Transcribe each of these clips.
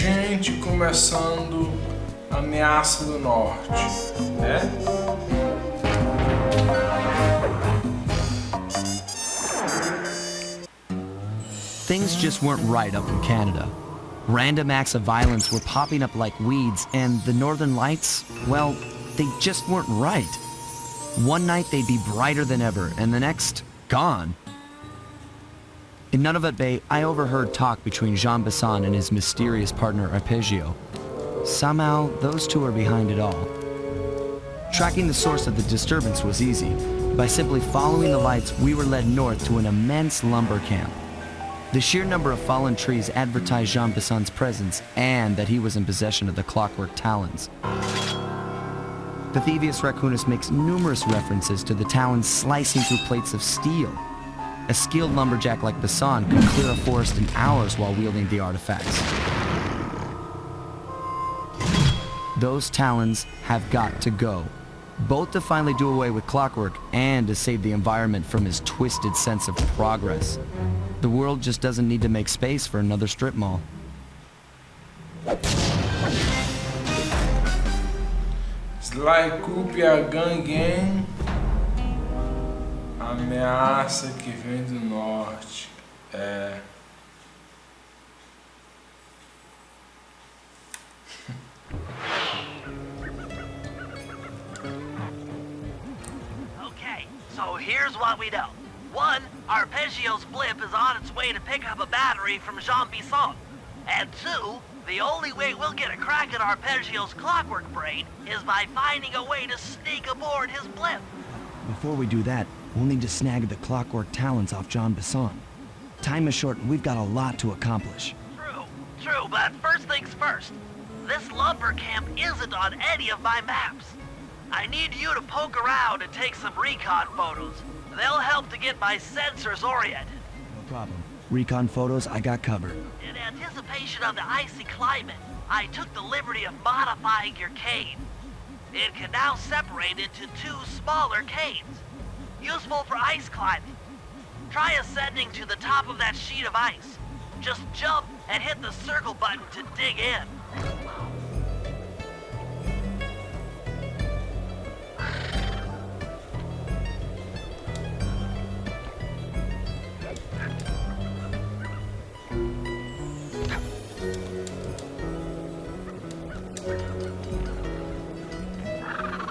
gente começando a Ameaça do Norte, né? Things just weren't right up in Canada. Random acts of violence were popping up like weeds, and the Northern Lights, well, they just weren't right. One night they'd be brighter than ever, and the next, gone. In Nunavut Bay, I overheard talk between Jean Besson and his mysterious partner Arpeggio. Somehow, those two are behind it all. Tracking the source of the disturbance was easy. By simply following the lights, we were led north to an immense lumber camp. The sheer number of fallen trees advertised Jean Besson's presence and that he was in possession of the clockwork talons. The Thievius Raccoonus makes numerous references to the talons slicing through plates of steel. A skilled lumberjack like Besson could clear a forest in hours while wielding the artifacts. Those talons have got to go, both to finally do away with clockwork and to save the environment from his twisted sense of progress. The world just doesn't need to make space for another strip mall. Sly Cooper, a gangue, ameaça que vem do norte. Okay, so here's what we know. One, Arpeggio's blimp is on its way to pick up a battery from Jean Bisson. And two, the only way we'll get a crack at Arpeggio's clockwork brain is by finding a way to sneak aboard his blimp. Before we do that, we'll need to snag the clockwork talons off Jean Besson. Time is short and we've got a lot to accomplish. True, but first things first. This lumber camp isn't on any of my maps. I need you to poke around and take some recon photos. They'll help to get my sensors oriented. No problem. Recon photos, I got covered. In anticipation of the icy climate, I took the liberty of modifying your cane. It can now separate into two smaller canes, useful for ice climbing. Try ascending to the top of that sheet of ice. Just jump and hit the circle button to dig in.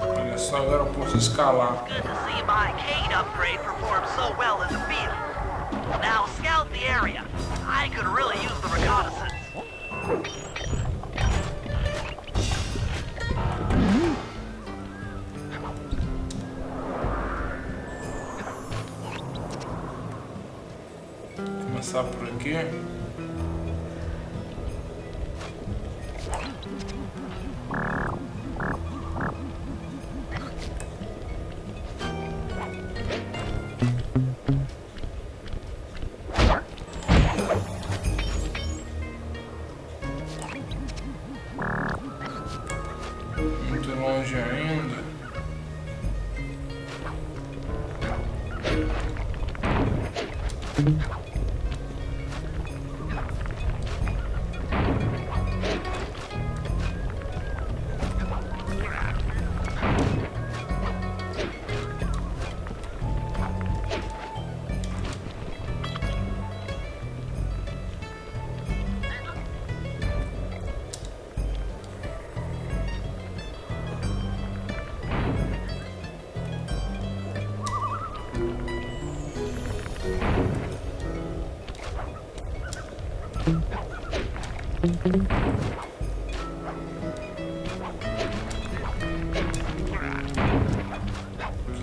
Olha só, agora eu posso escalar. Good to see my cane upgrade perform so well in the field. Now scout the area. I could really use the reconnaissance. Começar por aqui. Muito longe ainda.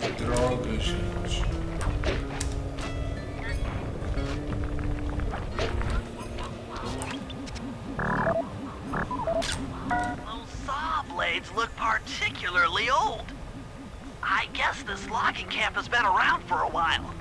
Que droga, gente. Those saw blades look particularly old. I guess this logging camp has been around for a while.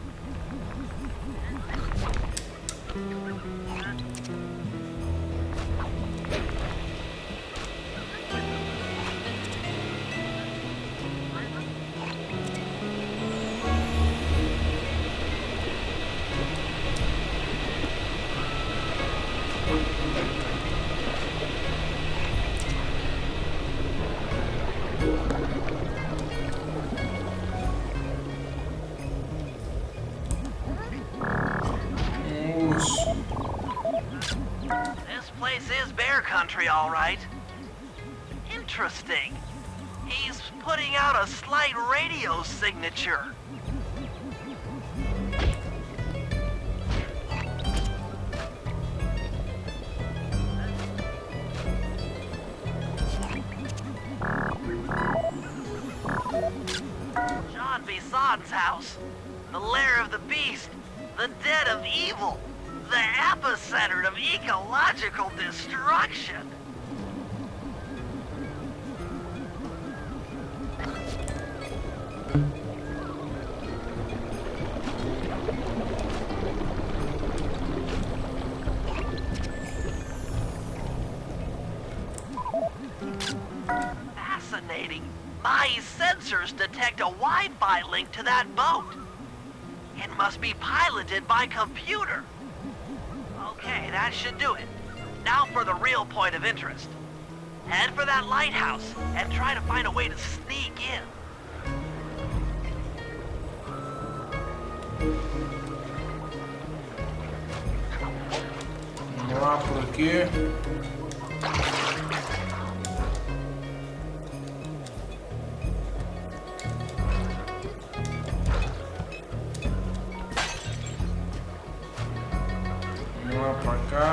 This is bear country, all right. Interesting. He's putting out a slight radio signature. John Bison's house. The lair of the beast. The den of evil. The epicenter of ecological destruction. Fascinating. My sensors detect a Wi-Fi link to that boat. It must be piloted by computer. Okay, that should do it. Now for the real point of interest. Head for that lighthouse and try to find a way to sneak in. Vamos lá por aqui. Vamos lá pra cá.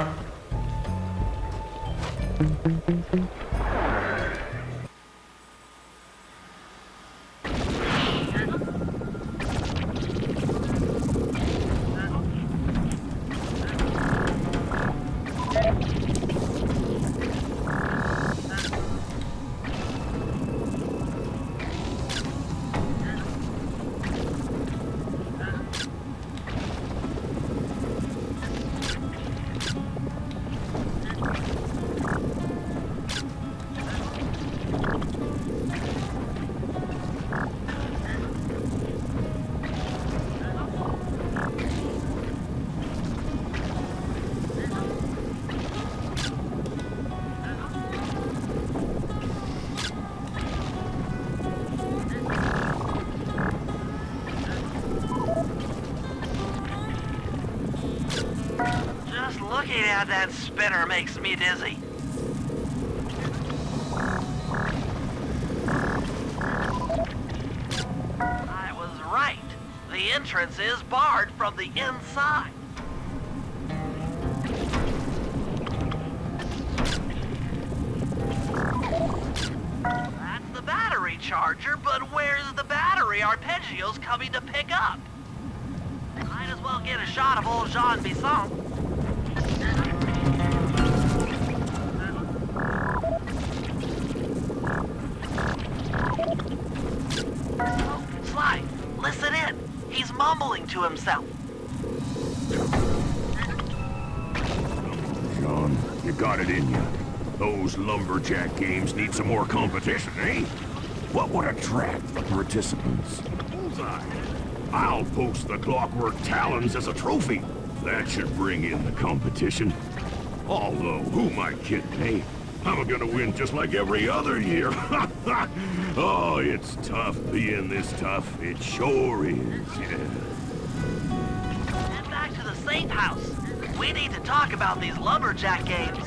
Just looking at that spinner makes me dizzy. I was right. The entrance is barred from the inside. That's the battery charger, but where's the battery arpeggios coming to pick up? Might as well get a shot of old Jean Bisson. Sly, listen in. He's mumbling to himself. Sean, you got it in you. Those lumberjack games need some more competition, eh? What would attract the participants? Bullseye. I'll post the clockwork talons as a trophy. That should bring in the competition. Although, who am I kidding, eh? I'm gonna win just like every other year. Oh, it's tough being this tough. It sure is, yeah. Head back to the safe house. We need to talk about these lumberjack games.